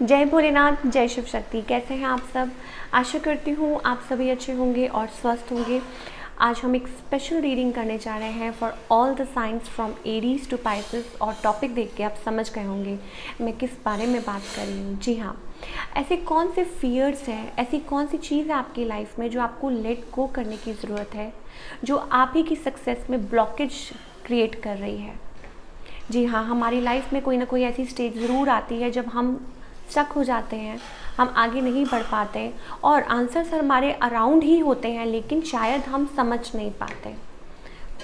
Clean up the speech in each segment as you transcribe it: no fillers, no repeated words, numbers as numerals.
जय भोलेनाथ, जय शिव शक्ति। कैसे हैं आप सब? आशा करती हूँ आप सभी अच्छे होंगे और स्वस्थ होंगे। आज हम एक स्पेशल रीडिंग करने जा रहे हैं for all the signs from Aries to Pisces. और टॉपिक देख के आप समझ गए होंगे मैं किस बारे में बात कर रही हूँ। जी हाँ, ऐसे कौन से फियर्स हैं, ऐसी कौन सी चीज़ है आपकी लाइफ में जो आपको लेट गो करने की ज़रूरत है, जो आप ही की सक्सेस में ब्लॉकेज क्रिएट कर रही है। जी हाँ, हमारी लाइफ में कोई ना कोई ऐसी स्टेज ज़रूर आती है जब हम स्टक हो जाते हैं, हम आगे नहीं बढ़ पाते और आंसर्स हमारे अराउंड ही होते हैं लेकिन शायद हम समझ नहीं पाते।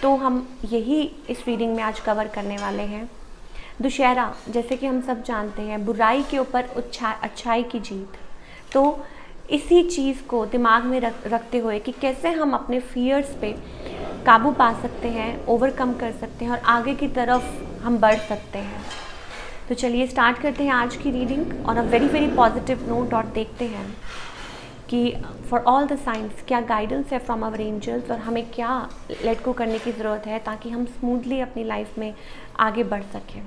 तो हम यही इस रीडिंग में आज कवर करने वाले हैं। दुशहरा, जैसे कि हम सब जानते हैं, बुराई के ऊपर अच्छाई की जीत। तो इसी चीज़ को दिमाग में रखते हुए कि कैसे हम अपने फियर्स पे काबू पा सकते हैं, ओवरकम कर सकते हैं और आगे की तरफ हम बढ़ सकते हैं। तो चलिए स्टार्ट करते हैं आज की रीडिंग और a very very positive note और देखते हैं कि फॉर ऑल द साइंस क्या गाइडेंस है फ्रॉम आवर एंजल्स और हमें क्या लेट गो करने की ज़रूरत है ताकि हम स्मूथली अपनी लाइफ में आगे बढ़ सकें।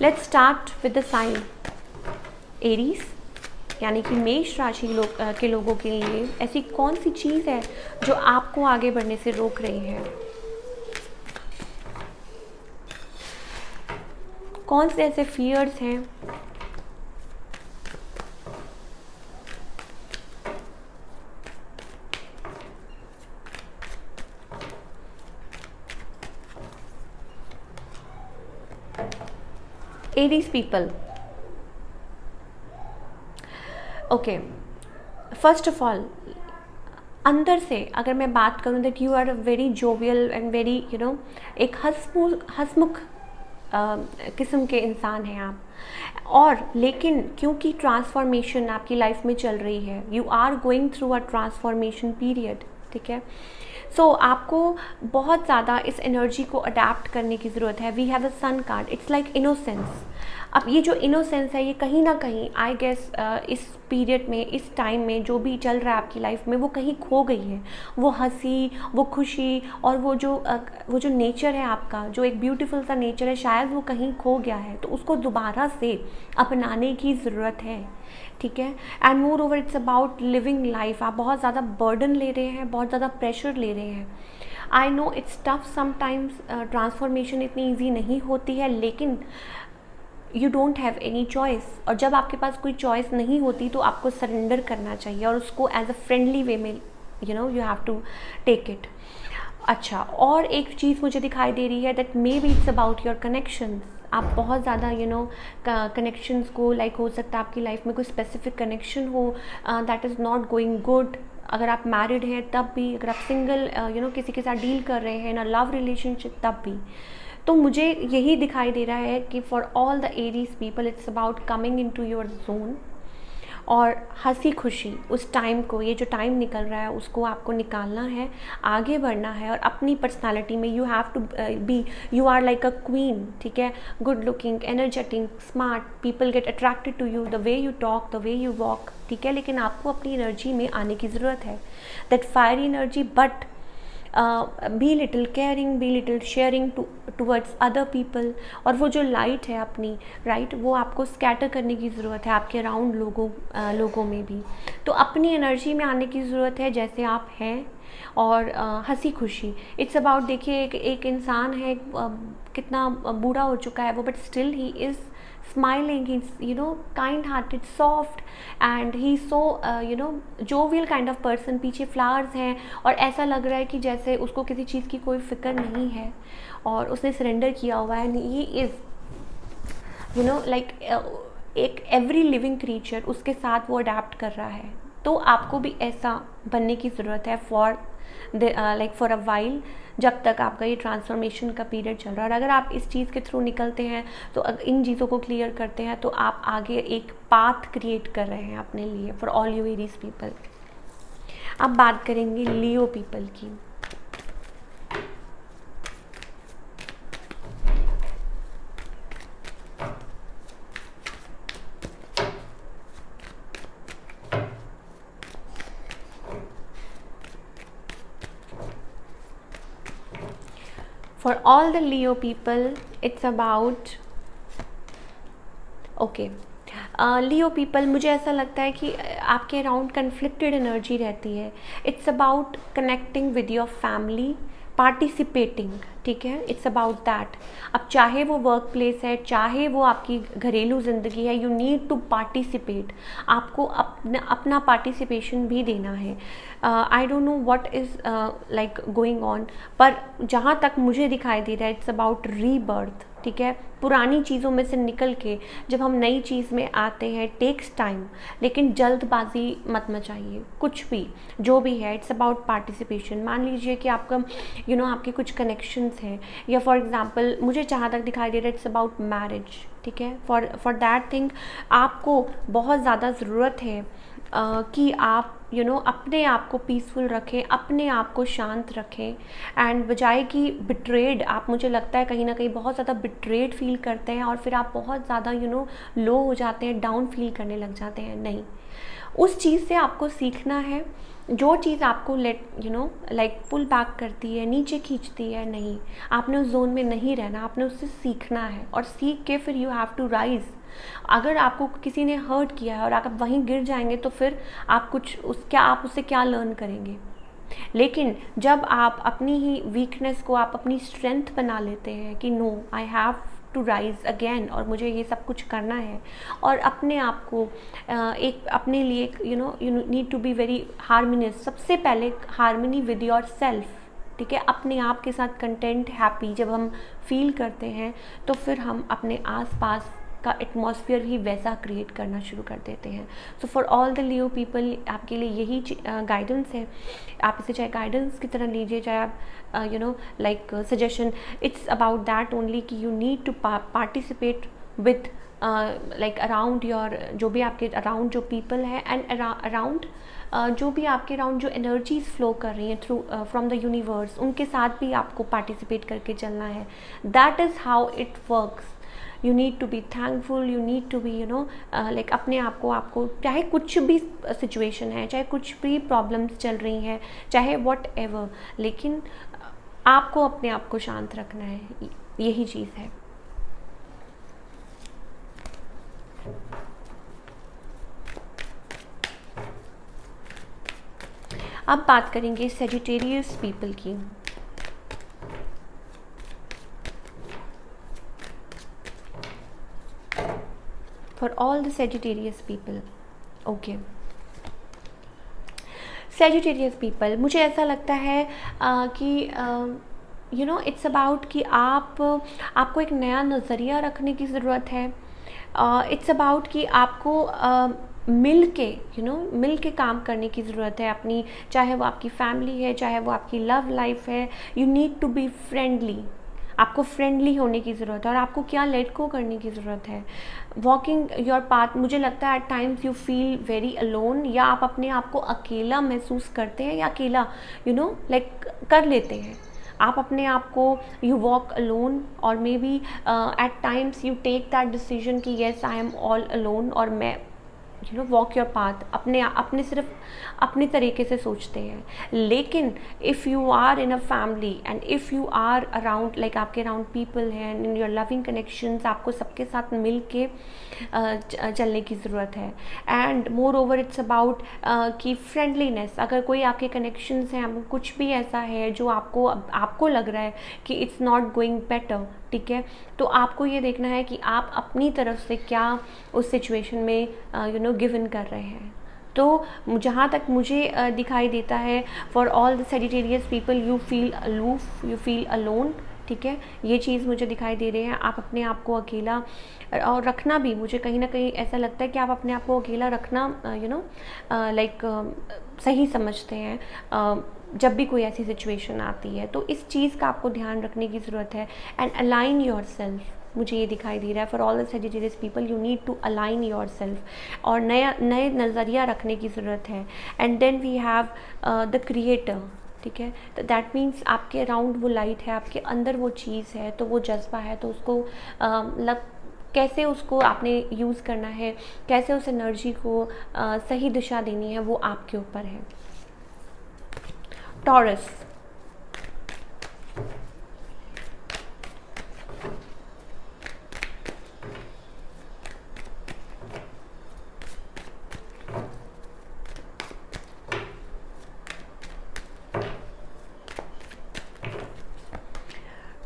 Let's start with the sign Aries, यानी कि मेष राशि के लोगों के लिए ऐसी कौन सी चीज़ है जो आपको आगे बढ़ने से रोक रही है। कौन से ऐसे फियर्स हैं Aries people. Okay, first of all अंदर से अगर मैं बात करूँ that you are a very jovial and very एक हंसमुख किस्म के इंसान हैं आप। और लेकिन क्योंकि ट्रांसफॉर्मेशन आपकी लाइफ में चल रही है, you are going through a transformation period, ठीक है। सो आपको बहुत ज़्यादा इस एनर्जी को अडेप्ट करने की ज़रूरत है। We have a sun card, it's like innocence. अब ये जो इनोसेंस है ये कहीं ना कहीं आई गेस इस पीरियड में, इस टाइम में जो भी चल रहा है आपकी लाइफ में वो कहीं खो गई है। वो हंसी, वो खुशी और वो जो नेचर है आपका, जो एक ब्यूटीफुल सा नेचर है, शायद वो कहीं खो गया है। तो उसको दोबारा से अपनाने की ज़रूरत है, ठीक है। And more over it's about living life. आप बहुत ज़्यादा बर्डन ले रहे हैं, बहुत ज़्यादा प्रेशर ले रहे हैं। I know it's tough sometimes, transformation इतनी ईजी नहीं होती है, लेकिन you don't have any choice. और जब आपके पास कोई चॉइस नहीं होती तो आपको सरेंडर करना चाहिए और उसको एज अ फ्रेंडली वे में you have to take it. अच्छा, और एक चीज़ मुझे दिखाई दे रही है that maybe it's about your connections. आप बहुत ज़्यादा कनेक्शंस को हो सकता है आपकी लाइफ में कोई स्पेसिफिक कनेक्शन हो that is not going good. अगर आप मैरिड हैं तब भी, अगर आप सिंगल किसी के साथ डील कर रहे हैं इन अ लव रिलेशनशिप तब भी। तो मुझे यही दिखाई दे रहा है कि for all the Aries people it's about coming into your zone और हंसी खुशी उस टाइम को, ये जो टाइम निकल रहा है उसको आपको निकालना है, आगे बढ़ना है और अपनी पर्सनालिटी में you have to be, you are like a queen, ठीक है। Good looking, energetic, smart, people get attracted to you, the way you talk, the way you walk, ठीक है। लेकिन आपको अपनी एनर्जी में आने की ज़रूरत है, that fiery energy, but be little caring, be little sharing towards other people. और वो जो लाइट है अपनी, राइट, वो आपको स्कैटर करने की ज़रूरत है आपके अराउंड लोगों में भी। तो अपनी एनर्जी में आने की ज़रूरत है जैसे आप हैं। और हंसी खुशी, इट्स अबाउट, देखिए एक इंसान है, कितना बूढ़ा हो चुका है वो, but still he is smiling, he's kind hearted, soft, and he's so jovial kind of person। पीछे फ्लावर्स हैं और ऐसा लग रहा है कि जैसे उसको किसी चीज़ की कोई फिक्र नहीं है और उसने सरेंडर किया हुआ है। ही इज़ लाइक एक एवरी लिविंग क्रीचर, उसके साथ वो अडेप्ट कर रहा है। तो आपको भी ऐसा बनने की ज़रूरत है फॉर फॉर अ वाइल, जब तक आपका ये ट्रांसफॉर्मेशन का पीरियड चल रहा है। और अगर आप इस चीज़ के थ्रू निकलते हैं तो इन चीज़ों को क्लियर करते हैं तो आप आगे एक पाथ क्रिएट कर रहे हैं अपने लिए for all you Aries people. अब बात करेंगे लियो पीपल की। For all the Leo people, it's about okay Leo people, मुझे ऐसा लगता है कि आपके अराउंड कन्फ्लिक्टेड एनर्जी रहती है. It's about connecting with your family, participating, ठीक है, इट्स अबाउट दैट. अब चाहे वो वर्क प्लेस है, चाहे वो आपकी घरेलू ज़िंदगी है, यू नीड टू पार्टिसिपेट. आपको अपना पार्टिसिपेशन भी देना है. I don't know what is like going on, पर जहाँ तक मुझे दिखाई दे रहा है इट्स अबाउट रीबर्थ, ठीक है. पुरानी चीज़ों में से निकल के जब हम नई चीज़ में आते हैं, टेक्स टाइम, लेकिन जल्दबाजी मत मचाइए. कुछ भी जो भी है, इट्स अबाउट पार्टिसिपेशन. मान लीजिए कि आपका आपके कुछ कनेक्शंस हैं, या फॉर एग्जांपल मुझे जहाँ तक दिखाई दे रहा है इट्स अबाउट मैरिज, ठीक है. फॉर दैट थिंग आपको बहुत ज़्यादा ज़रूरत है कि आप अपने आप को पीसफुल रखें, अपने आप को शांत रखें. एंड बजाय कि बिट्रेड, आप, मुझे लगता है कहीं ना कहीं बहुत ज़्यादा बिट्रेड फील करते हैं और फिर आप बहुत ज़्यादा लो हो जाते हैं, डाउन फील करने लग जाते हैं. नहीं, उस चीज़ से आपको सीखना है. जो चीज़ आपको लाइक पुल बैक करती है, नीचे खींचती है, नहीं, आपने उस जोन में नहीं रहना, आपने उससे सीखना है. और सीख के फिर यू हैव टू राइज. अगर आपको किसी ने हर्ट किया है और आप वहीं गिर जाएंगे तो फिर आप आप उससे क्या लर्न करेंगे. लेकिन जब आप अपनी ही वीकनेस को आप अपनी स्ट्रेंथ बना लेते हैं कि no, I have to rise again, और मुझे ये सब कुछ करना है, और अपने आप को एक अपने लिए you need to be very harmonious. सबसे पहले हार्मनी विद योर सेल्फ, ठीक है. अपने आप के साथ कंटेंट, हैप्पी जब हम फील करते हैं तो फिर हम अपने आसपास का एटमॉस्फेयर ही वैसा क्रिएट करना शुरू कर देते हैं. So for all the Leo people, आपके लिए यही गाइडेंस है. आप इसे चाहे गाइडेंस की तरह लीजिए, चाहे आप like suggestion. It's about that only कि you need to participate with like around your, जो भी आपके अराउंड जो पीपल है, एंड अराउंड जो भी आपके अराउंड जो एनर्जीज फ्लो कर रही हैं थ्रू फ्रॉम द यूनिवर्स, उनके साथ भी आपको पार्टिसिपेट करके चलना है. That is how it works. You need to be thankful, you need to be like अपने आप को, आपको चाहे कुछ भी सिचुएशन है, चाहे कुछ भी प्रॉब्लम्स चल रही हैं, चाहे वॉट एवर, लेकिन आपको अपने आप को शांत रखना है. यही चीज़ है. अब बात करेंगे सेजिटेरियस पीपल की. For all the Sagittarius people, okay. Sagittarius people, मुझे ऐसा लगता है कि इट्स अबाउट कि आपको एक नया नज़रिया रखने की ज़रूरत है. इट्स अबाउट कि आपको मिल के काम करने की ज़रूरत है अपनी, चाहे वो आपकी फैमिली है, चाहे वो आपकी लव लाइफ है. You need to be friendly. आपको फ्रेंडली होने की ज़रूरत है, और आपको क्या लेट गो करने की ज़रूरत है. वॉकिंग योर पाथ, मुझे लगता है at times you feel very alone, या आप अपने आप को अकेला महसूस करते हैं, या अकेला लाइक कर लेते हैं. आप अपने आप को यू वॉक अलोन, और maybe at times you take that decision कि yes I am all alone, और मैं वॉक योर पाथ. अपने सिर्फ अपने तरीके से सोचते हैं. लेकिन if you are in a family, and if you are around, like आपके अराउंड पीपल हैं, इन योर लविंग कनेक्शंस, आपको सबके साथ मिल के चलने की ज़रूरत है. And more over it's about कि फ्रेंडलीनेस. अगर कोई आपके कनेक्शंस हैं, कुछ भी ऐसा है जो आपको लग रहा है कि इट्स नॉट गोइंग बेटर, ठीक है, तो आपको ये देखना है कि आप अपनी तरफ से क्या उस सिचुएशन में गिव इन कर रहे हैं. तो जहाँ तक मुझे दिखाई देता है, for all the Sagittarius people, you feel aloof, you feel alone, ठीक है. ये चीज़ मुझे दिखाई दे रही है. आप अपने आप को अकेला और रखना भी, मुझे कहीं ना कहीं ऐसा लगता है कि आप अपने आप को अकेला रखना लाइक सही समझते हैं जब भी कोई ऐसी सिचुएशन आती है. तो इस चीज़ का आपको ध्यान रखने की ज़रूरत है. एंड अलाइन योर सेल्फ, मुझे ये दिखाई दे रहा है. For all the Sagittarius people, you need to align yourself, और नए नज़रिया रखने की ज़रूरत है. And then we have the creator, ठीक है. तो दैट मीन्स आपके अराउंड वो लाइट है, आपके अंदर वो चीज़ है, तो वो जज्बा है, तो उसको कैसे उसको आपने यूज़ करना है, कैसे उस एनर्जी को सही दिशा देनी है, वो आपके ऊपर है. Taurus,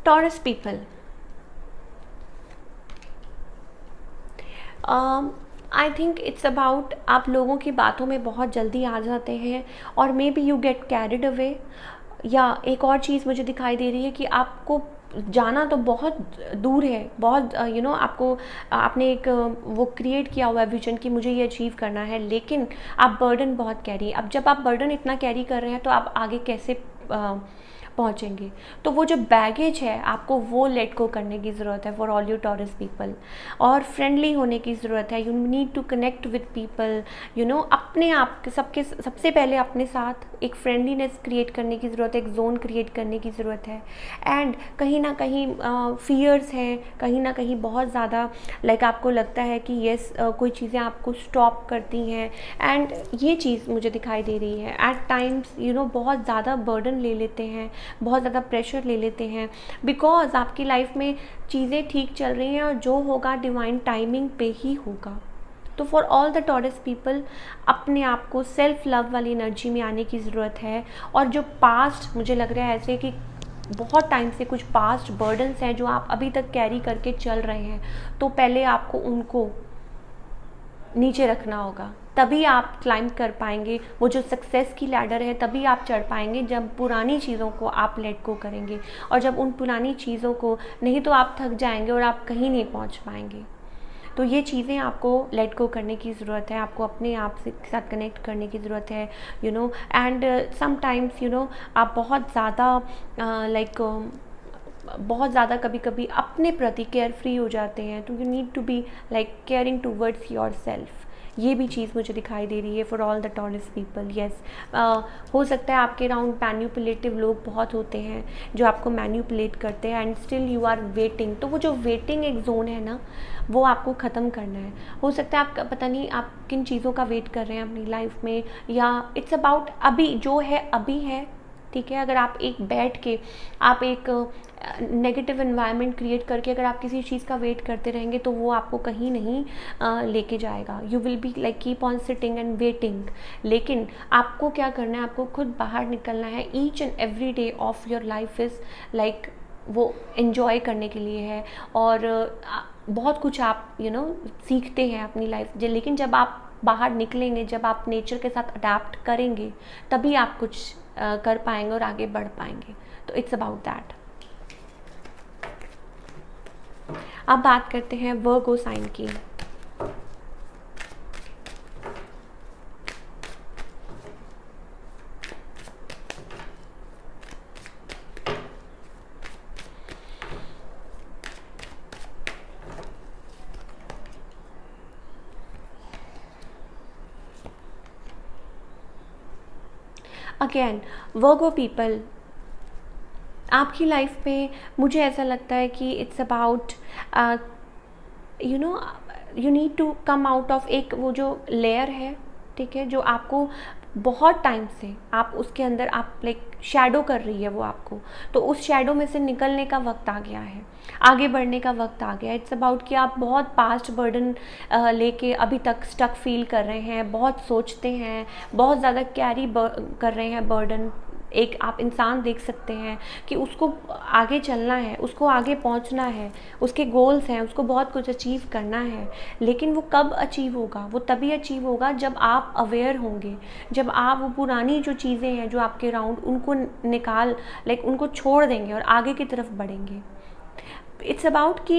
taurus people, I think it's about, आप लोगों की बातों में बहुत जल्दी आ जाते हैं और may be you get carried away. या एक और चीज़ मुझे दिखाई दे रही है कि आपको जाना तो बहुत दूर है, बहुत आपको आपने एक वो क्रिएट किया हुआ है विजन कि मुझे ये अचीव करना है, लेकिन आप बर्डन बहुत कैरी, अब जब आप बर्डन इतना कैरी कर रहे हैं तो आप आगे कैसे पहुँचेंगे। तो वो जो बैगेज है आपको वो लेट को करने की ज़रूरत है for all you Taurus people. और फ्रेंडली होने की ज़रूरत है, you need to connect with people, अपने आप के सबके सबसे पहले अपने साथ एक फ्रेंडलीनेस क्रिएट करने की ज़रूरत है, एक जोन क्रिएट करने की ज़रूरत है। एंड कहीं ना कहीं फियर्स हैं, कहीं ना कहीं बहुत ज़्यादा लाइक आपको लगता है कि येस कोई चीज़ें आपको स्टॉप करती हैं, एंड ये चीज़ मुझे दिखाई दे रही है। एट टाइम्स बहुत ज़्यादा बर्डन ले लेते हैं, बहुत ज़्यादा प्रेशर ले लेते हैं, बिकॉज आपकी लाइफ में चीज़ें ठीक चल रही हैं और जो होगा डिवाइन टाइमिंग पे ही होगा। तो for all the Taurus people, अपने आप को सेल्फ लव वाली एनर्जी में आने की ज़रूरत है। और जो पास्ट मुझे लग रहा है ऐसे कि बहुत टाइम से कुछ पास्ट बर्डन्स हैं जो आप अभी तक कैरी करके चल रहे हैं, तो पहले आपको उनको नीचे रखना होगा, तभी आप क्लाइंब कर पाएंगे। वो जो सक्सेस की लैडर है तभी आप चढ़ पाएंगे जब पुरानी चीज़ों को आप लेट को करेंगे। और जब उन पुरानी चीज़ों को, नहीं तो आप थक जाएंगे और आप कहीं नहीं पहुंच पाएंगे। तो ये चीज़ें आपको लेट को करने की ज़रूरत है, आपको अपने आप से साथ कनेक्ट करने की ज़रूरत है, एंड समटाइम्स आप बहुत ज़्यादा बहुत ज़्यादा कभी कभी अपने प्रति केयर फ्री हो जाते हैं। तो you need to be like caring towards yourself. ये भी चीज़ मुझे दिखाई दे रही है for all the Taurus people. Yes, हो सकता है आपके अराउंड मैन्युपुलेटिव लोग बहुत होते हैं जो आपको मैन्युपुलेट करते हैं and still you are waiting. तो वो जो वेटिंग एक जोन है ना, वो आपको ख़त्म करना है। हो सकता है आपका पता नहीं आप किन चीज़ों का वेट कर रहे हैं अपनी लाइफ में, या इट्स अबाउट अभी जो है अभी है, ठीक है। अगर आप एक बैठ के आप एक नेगेटिव एनवायरनमेंट क्रिएट करके अगर आप किसी चीज़ का वेट करते रहेंगे तो वो आपको कहीं नहीं लेके जाएगा। You will be like keep on sitting and waiting. लेकिन आपको क्या करना है, आपको खुद बाहर निकलना है। Each and every day of your life is like वो एन्जॉय करने के लिए है। और बहुत कुछ आप सीखते हैं अपनी लाइफ, लेकिन जब आप बाहर निकलेंगे, जब आप नेचर के साथ अडेप्ट करेंगे, तभी आप कुछ कर पाएंगे और आगे बढ़ पाएंगे। तो इट्स अबाउट दैट। अब बात करते हैं वर्गो साइन की। अगेन वर्गो पीपल, आपकी लाइफ में मुझे ऐसा लगता है कि it's about you need to come out of एक वो जो लेयर है, ठीक है, जो आपको बहुत टाइम से आप उसके अंदर आप लाइक शैडो कर रही है वो आपको। तो उस शैडो में से निकलने का वक्त आ गया है, आगे बढ़ने का वक्त आ गया। इट्स अबाउट कि आप बहुत पास्ट बर्डन लेके अभी तक स्टक फील कर रहे हैं, बहुत सोचते हैं, बहुत ज़्यादा कैरी कर रहे हैं बर्डन। एक आप इंसान देख सकते हैं कि उसको आगे चलना है, उसको आगे पहुंचना है, उसके गोल्स हैं, उसको बहुत कुछ अचीव करना है, लेकिन वो कब अचीव होगा? वो तभी अचीव होगा जब आप अवेयर होंगे, जब आप वो पुरानी जो चीज़ें हैं जो आपके अराउंड उनको निकाल उनको छोड़ देंगे और आगे की तरफ बढ़ेंगे। इट्स अबाउट कि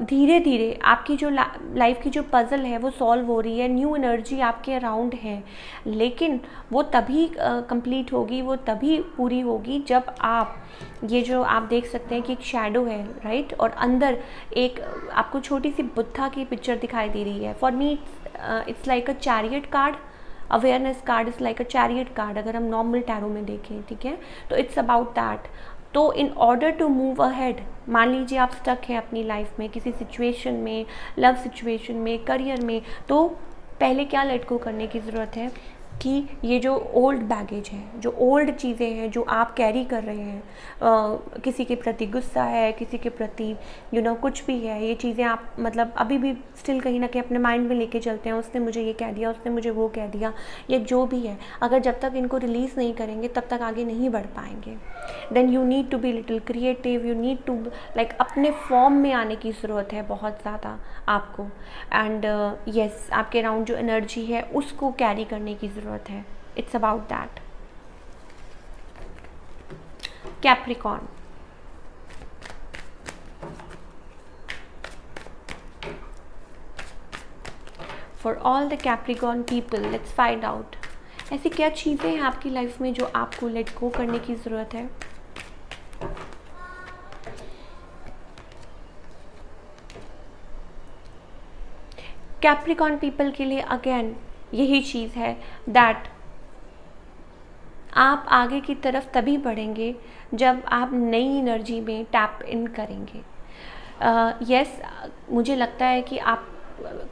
धीरे धीरे आपकी जो लाइफ की जो पज़ल है वो सॉल्व हो रही है, न्यू एनर्जी आपके अराउंड है, लेकिन वो तभी कंप्लीट होगी, वो तभी पूरी होगी जब आप ये जो आप देख सकते हैं कि एक शैडो है, राइट, और अंदर एक आपको छोटी सी बुद्धा की पिक्चर दिखाई दे रही है। For me it's like a chariot card. Awareness card is like a chariot card अगर हम नॉर्मल टैरो में देखें, ठीक है। तो इट्स अबाउट दैट। तो in order to move ahead, मान लीजिए आप स्टक हैं अपनी लाइफ में किसी सिचुएशन में, लव सिचुएशन में, करियर में, तो पहले क्या लेट गो करने की ज़रूरत है? कि ये जो ओल्ड बैगेज है, जो ओल्ड चीज़ें हैं जो आप कैरी कर रहे हैं, किसी के प्रति गुस्सा है, किसी के प्रति कुछ भी है, ये चीज़ें आप मतलब अभी भी स्टिल कहीं ना कहीं अपने माइंड में लेके चलते हैं, उसने मुझे ये कह दिया, उसने मुझे वो कह दिया, ये जो भी है, अगर जब तक इनको रिलीज़ नहीं करेंगे तब तक आगे नहीं बढ़ पाएंगे। Then you need to be little creative, you need to like अपने फॉर्म में आने की ज़रूरत है बहुत ज़्यादा आपको। एंड येस, आपके अराउंड जो एनर्जी है उसको कैरी करने की ज़रूरत है। It's about that. Capricorn, for all the Capricorn people, let's find out ऐसी क्या चीज़ें हैं आपकी लाइफ में जो आपको लेट गो करने की ज़रूरत है। कैप्रिकॉर्न पीपल के लिए अगेन यही चीज़ है दैट आप आगे की तरफ तभी बढ़ेंगे जब आप नई एनर्जी में टैप इन करेंगे। यस, मुझे लगता है कि आप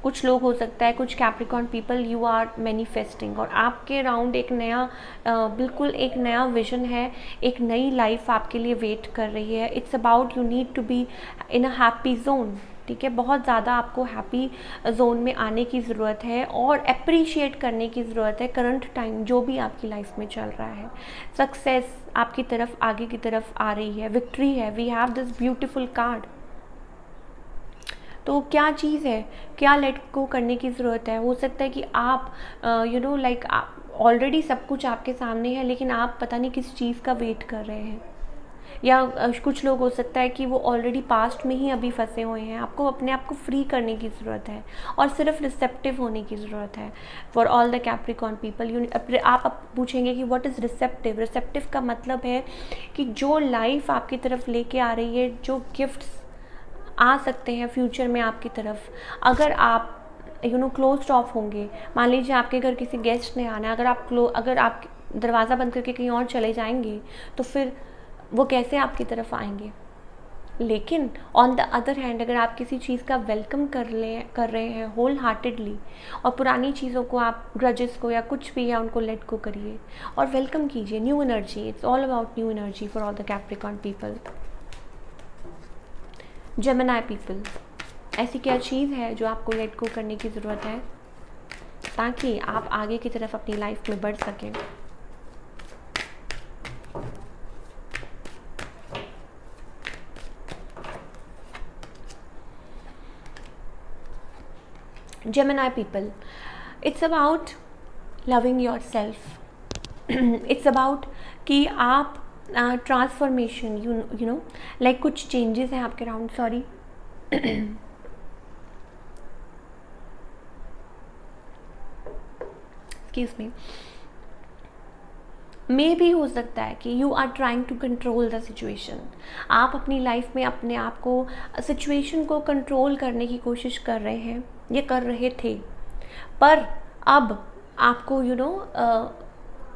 कुछ लोग हो सकता है, कुछ Capricorn people you are manifesting, और आपके अराउंड एक नया बिल्कुल एक नया विजन है, एक नई लाइफ आपके लिए वेट कर रही है। It's about you need to be in a happy zone, ठीक है। बहुत ज़्यादा आपको हैप्पी जोन में आने की ज़रूरत है और अप्रिशिएट करने की ज़रूरत है करंट टाइम जो भी आपकी लाइफ में चल रहा है। सक्सेस आपकी तरफ, आगे की तरफ आ रही है, विक्ट्री है, we have this beautiful card. तो क्या चीज़ है, क्या लेट गो करने की ज़रूरत है। हो सकता है कि आप लाइक ऑलरेडी सब कुछ आपके सामने है, लेकिन आप पता नहीं किस चीज़ का वेट कर रहे हैं, या कुछ लोग हो सकता है कि वो ऑलरेडी पास्ट में ही अभी फंसे हुए हैं। आपको अपने आप को फ्री करने की ज़रूरत है और सिर्फ रिसेप्टिव होने की ज़रूरत है। For all the Capricorn people, आप पूछेंगे कि व्हाट इज़ रिसेप्टिव। रिसेप्टिव का मतलब है कि जो लाइफ आपकी तरफ लेके आ रही है, जो गिफ्ट्स आ सकते हैं फ्यूचर में आपकी तरफ, अगर आप क्लोज्ड ऑफ होंगे, मान लीजिए आपके घर किसी गेस्ट ने आना है, अगर आप दरवाज़ा बंद करके कहीं और चले जाएंगे तो फिर वो कैसे आपकी तरफ आएंगे। लेकिन ऑन द अदर हैंड, अगर आप किसी चीज़ का वेलकम कर रहे हैं होल हार्टेडली, और पुरानी चीज़ों को, आप ग्रजेस को या कुछ भी है उनको लेट को करिए और वेलकम कीजिए new energy. It's all about new energy for all the Capricorn people. Gemini people, ऐसी क्या चीज़ है जो आपको लेट गो करने की ज़रूरत है ताकि आप आगे की तरफ अपनी लाइफ में बढ़ सकें। Gemini people, it's about loving yourself. It's about कि आप ट्रांसफॉर्मेशन यू नो लाइक कुछ चेंजेस हैं आपके अराउंड, सॉरी एक्सक्यूज मी, मे भी हो सकता है कि you are trying to control the situation. आप अपनी लाइफ में अपने आप को, सिचुएशन को कंट्रोल करने की कोशिश कर रहे हैं, ये कर रहे थे, पर अब आपको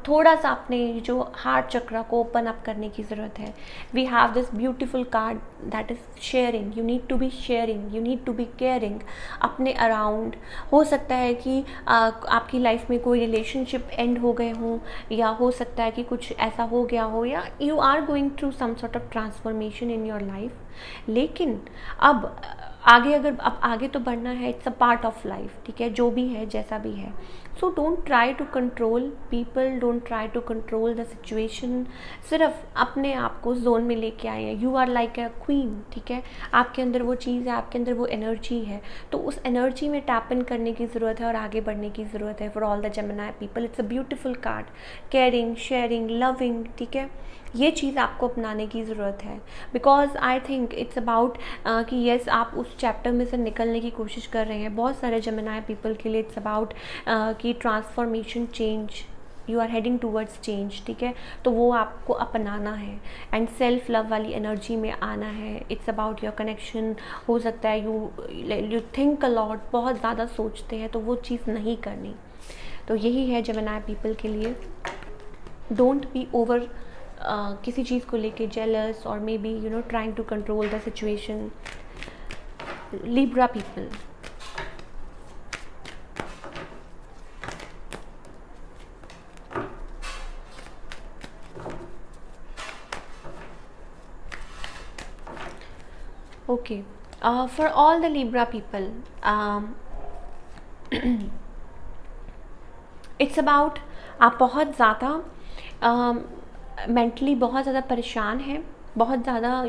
थोड़ा सा अपने जो हार्ट चक्र को ओपन अप करने की ज़रूरत है। We have this beautiful card that is sharing. You need to be sharing, you need to be caring अपने अराउंड। हो सकता है कि आपकी लाइफ में कोई रिलेशनशिप एंड हो गए हों, या हो सकता है कि कुछ ऐसा हो गया हो, या you are going through some sort of transformation in your life. लेकिन अब आगे तो बढ़ना है, it's a part of life, ठीक है, जो भी है जैसा भी है। So don't try to control people, don't try to control the situation. सिर्फ अपने आप को जोन में लेके आए हैं। You are like a queen, ठीक है, आपके अंदर वो चीज़ है, आपके अंदर वो एनर्जी है, तो उस एनर्जी में टैप इन करने की ज़रूरत है और आगे बढ़ने की ज़रूरत है। For all the Gemini people, it's a beautiful card, caring, sharing, loving, ठीक है, ये चीज़ आपको अपनाने की ज़रूरत है। Because I think it's about कि येस, आप उस चैप्टर में से निकलने की कोशिश कर रहे हैं। बहुत सारे जेमिनी पीपल के लिए इट्स अबाउट कि transformation, change, you are heading towards change, ठीक है, तो वो आपको अपनाना है एंड सेल्फ लव वाली एनर्जी में आना है। It's about your connection. हो सकता है यू थिंक अ लॉट, बहुत ज़्यादा सोचते हैं, तो वो चीज़ नहीं करनी। तो यही है जेमिनी पीपल के लिए। डोंट बी ओवर किसी चीज़ को लेके जेलस और maybe trying to control the situation. Libra people, Okay. For all the Libra people, it's about आप बहुत ज़्यादा मेंटली बहुत ज़्यादा परेशान हैं, बहुत ज़्यादा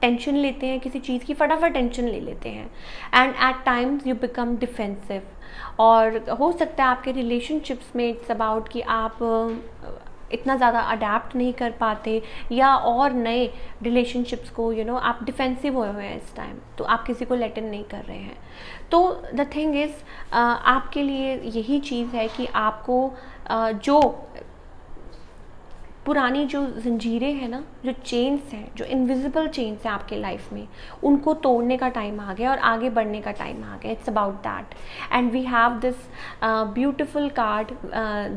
टेंशन लेते हैं किसी चीज़ की, फटाफट टेंशन ले लेते हैं, and at times you become defensive. और हो सकता है आपके रिलेशनशिप्स में इट्स अबाउट कि आप इतना ज़्यादा अडेप्ट नहीं कर पाते, या और नए रिलेशनशिप्स को आप डिफेंसिव हुए हुए हैं इस टाइम, तो आप किसी को लेट इन नहीं कर रहे हैं। तो द थिंग इज़ आपके लिए यही चीज़ है कि आपको जो पुरानी जो जंजीरें हैं ना, जो चेन्स हैं, जो इनविजिबल चेन्स हैं आपके लाइफ में, उनको तोड़ने का टाइम आ गया और आगे बढ़ने का टाइम आ गया। It's about that, and we have this beautiful card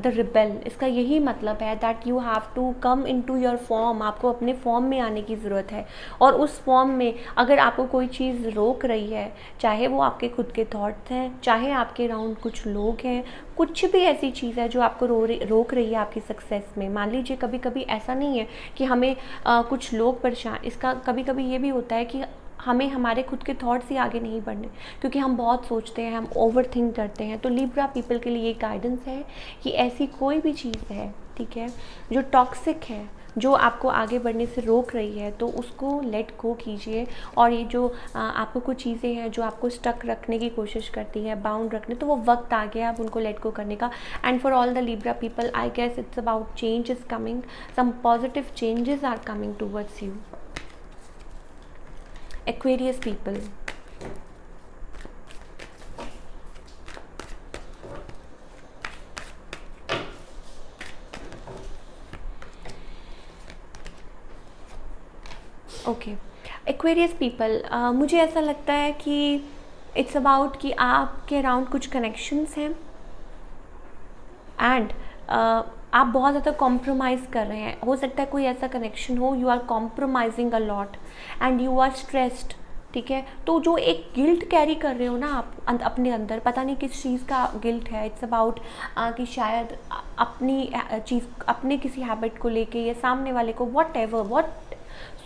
the rebel. इसका यही मतलब है that you have to come into your form. आपको अपने फॉर्म में आने की ज़रूरत है, और उस फॉर्म में अगर आपको कोई चीज़ रोक रही है, चाहे वो आपके खुद के थॉट्स हैं, चाहे आपके अराउंड कुछ लोग हैं, कुछ भी ऐसी चीज़ है जो आपको रोक रही है आपकी सक्सेस में। मान लीजिए कभी कभी ऐसा नहीं है कि हमें कुछ लोग परेशान, इसका कभी कभी ये भी होता है कि हमें हमारे खुद के थॉट्स ही आगे नहीं बढ़ने, क्योंकि हम बहुत सोचते हैं, हम ओवर थिंक करते हैं। तो लिब्रा पीपल के लिए ये गाइडेंस है कि ऐसी कोई भी चीज़ है, ठीक है, जो टॉक्सिक है, जो आपको आगे बढ़ने से रोक रही है, तो उसको लेट गो कीजिए। और ये जो आपको कुछ चीज़ें हैं जो आपको स्टक रखने की कोशिश करती हैं, बाउंड रखने, तो वो वक्त आ गया अब उनको लेट गो करने का। And for all the Libra people, I guess it's about change is coming, some positive changes are coming towards you. Aquarius people, okay, Aquarius people, मुझे ऐसा लगता है कि इट्स अबाउट कि आपके अराउंड कुछ कनेक्शंस हैं, एंड आप बहुत ज़्यादा कॉम्प्रोमाइज़ कर रहे हैं। हो सकता है कोई ऐसा कनेक्शन हो, you are compromising a lot and you are stressed, ठीक है। तो जो एक गिल्ट कैरी कर रहे हो ना आप अपने अंदर, पता नहीं किस चीज़ का गिल्ट है। इट्स अबाउट कि शायद अपनी चीज़, अपने किसी हैबिट को लेके, या सामने वाले को, what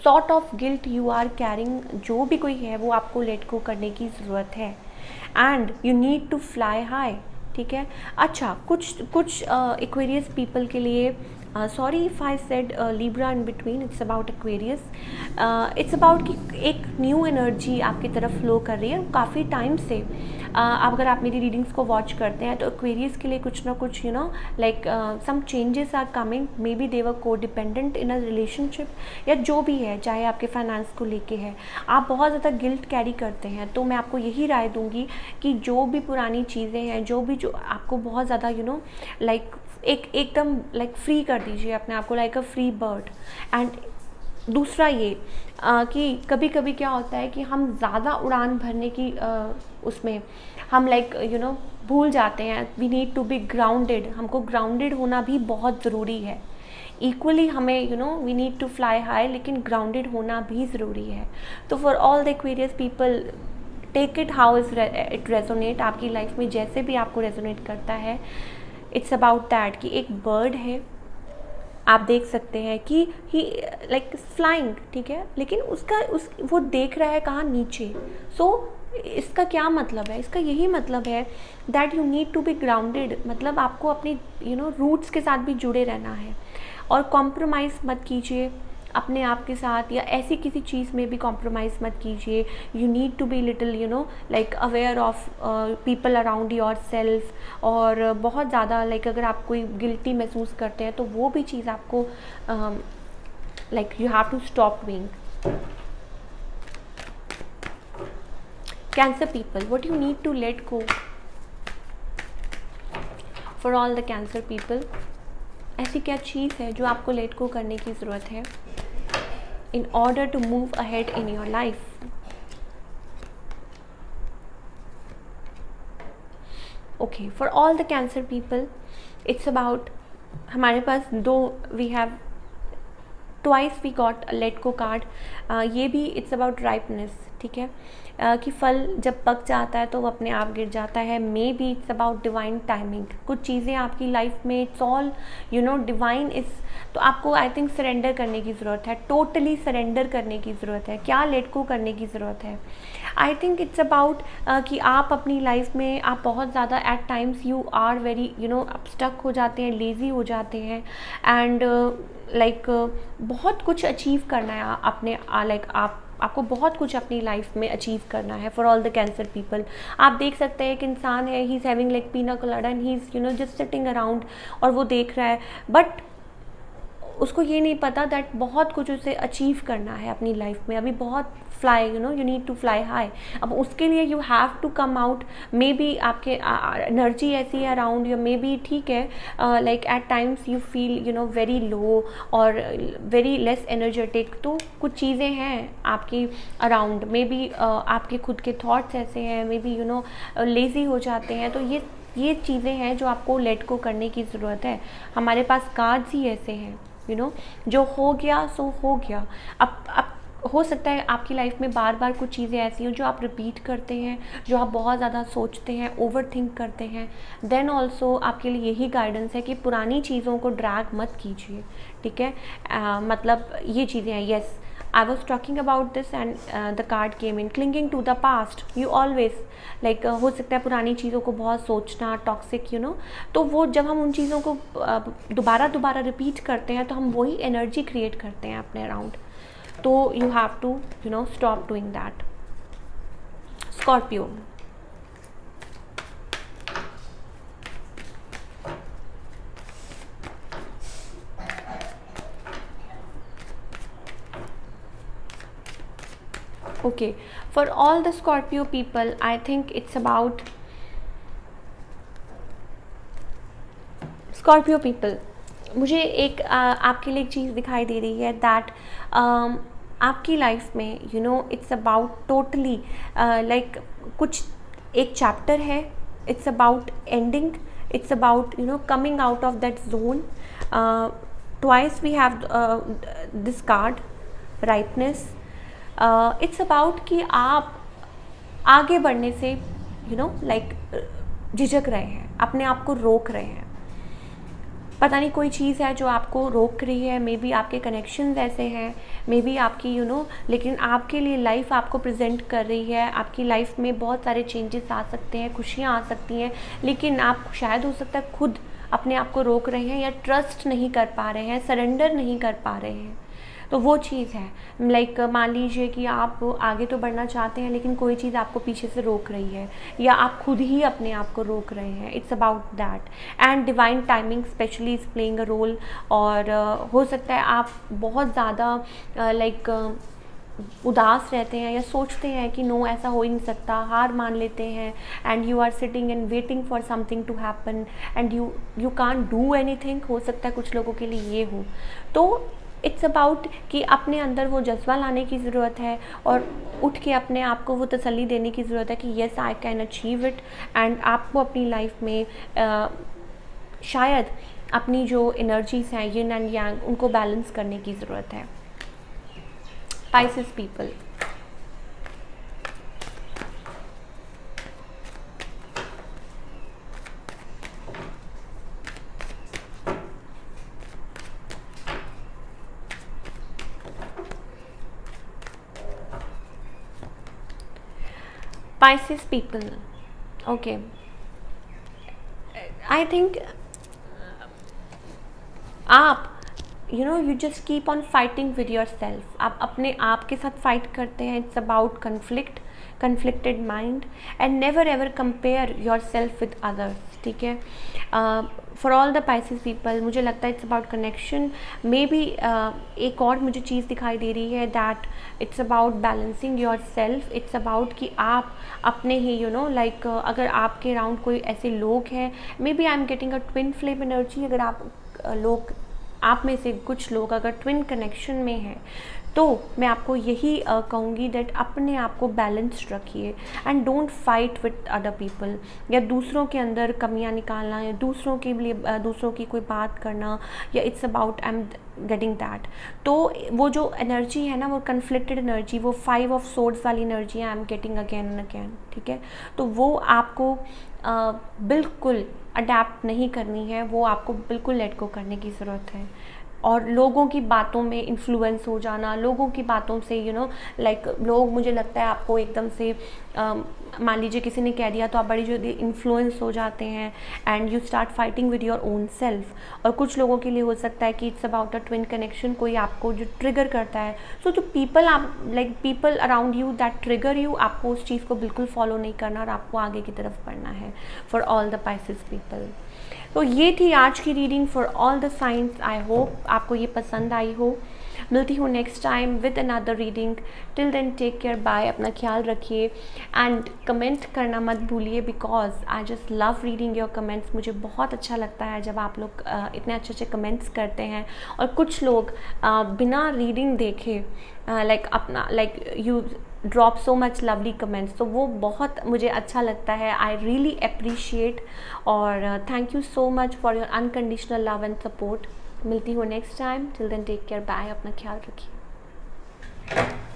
sort of guilt you are carrying, जो भी कोई है, वो आपको लेट गो करने की ज़रूरत है, and you need to fly high, ठीक है। अच्छा, कुछ एक्वेरियस पीपल के लिए, sorry if I said Libra in between, it's about Aquarius, it's about कि एक न्यू एनर्जी आपकी तरफ फ्लो कर रही है काफ़ी टाइम से। अगर आप मेरी रीडिंग्स को वॉच करते हैं तो एक्वेरियस के लिए कुछ ना कुछ like some changes are coming, maybe they were को डिपेंडेंट इन अ रिलेशनशिप, या जो भी है, चाहे आपके फाइनेंस को लेके है, आप बहुत ज़्यादा गिल्ट कैरी करते हैं। तो मैं आपको यही राय दूंगी कि जो भी पुरानी चीज़ें हैं, जो आपको बहुत ज़्यादा लाइक एकदम लाइक फ्री कर दीजिए अपने आप को, like a free bird. And दूसरा ये कि कभी कभी क्या होता है कि हम ज़्यादा उड़ान भरने की उसमें हम लाइक भूल जाते हैं। We need to be grounded, हमको ग्राउंडेड होना भी बहुत ज़रूरी है। इक्वली हमें we need to fly high, लेकिन ग्राउंडेड होना भी ज़रूरी है। तो for all the Aquarius people, take it how is it resonate, आपकी लाइफ में जैसे भी आपको रेजोनेट करता है। इट्स अबाउट दैट कि एक बर्ड है, आप देख सकते हैं कि ही लाइक फ्लाइंग, ठीक है, लेकिन वो देख रहा है कहाँ, नीचे। सो इसका क्या मतलब है? इसका यही मतलब है that you need to be grounded, मतलब आपको अपनी रूट्स के साथ भी जुड़े रहना है, और कॉम्प्रोमाइज़ मत कीजिए अपने आप के साथ, या ऐसी किसी चीज़ में भी कॉम्प्रोमाइज़ मत कीजिए। You need to be little like aware of people around yourself, और बहुत ज़्यादा लाइक अगर आप कोई गिल्टी महसूस करते हैं तो वो भी चीज़ आपको like you have to stop doing. Cancer people, what you need to let go for all the Cancer people, ऐसी क्या चीज़ है जो आपको लेट गो करने की ज़रूरत है in order to move ahead in your life? Okay, for all the cancer people, it's about, हमारे पास we have twice we got let go card, ये भी इट्स अबाउट राइपनेस, ठीक है, कि फल जब पक जाता है तो वो अपने आप गिर जाता है। May be it's about divine timing, कुछ चीज़ें आपकी लाइफ में इट्स ऑल डिवाइन इज़, तो आपको आई थिंक सरेंडर करने की ज़रूरत है, टोटली सरेंडर करने की ज़रूरत है। क्या लेट गो करने की ज़रूरत है? आई थिंक इट्स अबाउट कि आप अपनी लाइफ में आप बहुत ज़्यादा at times you are very आप स्टक हो जाते हैं, लेज़ी हो जाते हैं, एंड बहुत कुछ अचीव करना है अपने, आपको बहुत कुछ अपनी लाइफ में अचीव करना है। For all the Cancer people, आप देख सकते हैं एक इंसान है, ही इज़ हैविंग लाइक पीना colada and he is just sitting around, और वो देख रहा है, बट उसको ये नहीं पता दैट बहुत कुछ उसे अचीव करना है अपनी लाइफ में, अभी बहुत fly, you need to fly high. अब उसके लिए you have to come out, maybe आपके एनर्जी ऐसी है अराउंड, या मे बी ठीक है like at times you feel very low और वेरी लेस एनर्जेटिक, तो कुछ चीज़ें हैं आपकी अराउंड, मे बी आपके खुद के थॉट्स ऐसे हैं, मे बी लेज़ी हो जाते हैं, तो ये चीज़ें हैं जो आपको लेट गो करने की ज़रूरत है। हमारे पास कार्ड्स ही ऐसे हैं, जो हो गया सो हो गया। अब हो सकता है आपकी लाइफ में बार बार कुछ चीज़ें ऐसी हों जो आप रिपीट करते हैं, जो आप बहुत ज़्यादा सोचते हैं, ओवर थिंक करते हैं, देन ऑल्सो आपके लिए यही गाइडेंस है कि पुरानी चीज़ों को ड्रैग मत कीजिए, ठीक है। मतलब ये चीज़ें हैं, yes I was talking about this and the card came in clinging to the past, you always like हो सकता है पुरानी चीज़ों को बहुत सोचना, टॉक्सिक तो वो जब हम उन चीज़ों को दोबारा रिपीट करते हैं तो हम वही एनर्जी क्रिएट करते हैं अपने अराउंड, तो you have to stop doing that. Scorpio, okay, for all the Scorpio people I think it's about Scorpio people, मुझे एक आपके लिए एक चीज़ दिखाई दे रही है दैट आपकी लाइफ में इट्स अबाउट टोटली लाइक कुछ एक चैप्टर है, it's about ending, it's about coming out of that zone. Twice we have this card rightness, it's about कि आप आगे बढ़ने से लाइक झिझक रहे हैं, अपने आप को रोक रहे हैं, पता नहीं कोई चीज़ है जो आपको रोक रही है, मे बी आपके कनेक्शंस ऐसे हैं, मे बी आपकी लेकिन आपके लिए लाइफ आपको प्रेजेंट कर रही है, आपकी लाइफ में बहुत सारे चेंजेस आ सकते हैं, खुशियाँ आ सकती हैं, लेकिन आप शायद हो सकता है खुद अपने आप को रोक रहे हैं या ट्रस्ट नहीं कर पा रहे हैं, सरेंडर नहीं कर पा रहे हैं। तो वो चीज़ है लाइक मान लीजिए कि आप आगे तो बढ़ना चाहते हैं लेकिन कोई चीज़ आपको पीछे से रोक रही है, या आप खुद ही अपने आप को रोक रहे हैं, it's about that. And divine timing specially is playing a role, और हो सकता है आप बहुत ज़्यादा लाइक उदास रहते हैं या सोचते हैं कि नो ऐसा हो ही नहीं सकता, हार मान लेते हैं, and you are sitting and waiting for something to happen and you can't do anything. हो सकता है कुछ लोगों के लिए ये हो, तो इट्स अबाउट कि अपने अंदर वो जज्बा लाने की ज़रूरत है और उठ के अपने आप को वो तसल्ली देने की ज़रूरत है कि yes I can achieve it. And आपको अपनी लाइफ में शायद अपनी जो एनर्जीज हैं यिन एंड यांग उनको बैलेंस करने की ज़रूरत है। Pisces people, Pisces people, okay, I think आप you just keep on fighting with yourself, आप अपने आप के साथ फाइट करते हैं। It's about conflicted mind and never ever compare yourself with others, ठीक है। For all the Pisces people मुझे लगता है it's about connection, may be एक और मुझे चीज़ दिखाई दे रही है that it's about balancing your self. It's about कि आप अपने ही लाइक अगर आपके अराउंड कोई ऐसे लोग हैं, maybe I am getting a twin flame energy, अगर आप लोग आप में से कुछ लोग अगर ट्विन कनेक्शन में हैं तो मैं आपको यही कहूँगी दैट अपने आप को बैलेंस्ड रखिए and don't fight with other people, या दूसरों के अंदर कमियां निकालना, या दूसरों के लिए दूसरों की कोई बात करना, या it's about I am getting that. तो वो जो एनर्जी है ना, वो कन्फ्लिक्टेड एनर्जी, वो 5 ऑफ सोर्ड्स वाली energy I am getting again and again, ठीक है। तो वो आपको बिल्कुल अडेप्ट नहीं करनी है, वो आपको बिल्कुल लेट गो करने की ज़रूरत है। और लोगों की बातों में इन्फ्लुएंस हो जाना, लोगों की बातों से लाइक लोग, मुझे लगता है आपको एकदम से मान लीजिए किसी ने कह दिया तो आप बड़ी जल्दी इन्फ्लुएंस हो जाते हैं and you start fighting with your own self. और कुछ लोगों के लिए हो सकता है कि it's about a twin connection, कोई आपको जो ट्रिगर करता है, सो जो पीपल आप like people around you that trigger you, आपको उस चीज़ को बिल्कुल फॉलो नहीं करना और आपको आगे की तरफ बढ़ना है for all the Pisces people. तो ये थी आज की reading for all the signs. I hope आपको ये पसंद आई हो। मिलती हूँ next time with another reading. Till then take care, bye, अपना ख्याल रखिए एंड कमेंट करना मत भूलिए because I just love reading your comments. मुझे बहुत अच्छा लगता है जब आप लोग इतने अच्छे अच्छे कमेंट्स करते हैं। और कुछ लोग बिना रीडिंग देखे you drop so much lovely comments, तो वो बहुत मुझे अच्छा लगता है। आई रियली अप्रिशिएट और thank you so much for your unconditional love and support. मिलती हूँ next time. Till then take care, bye, अपना ख्याल रखिए।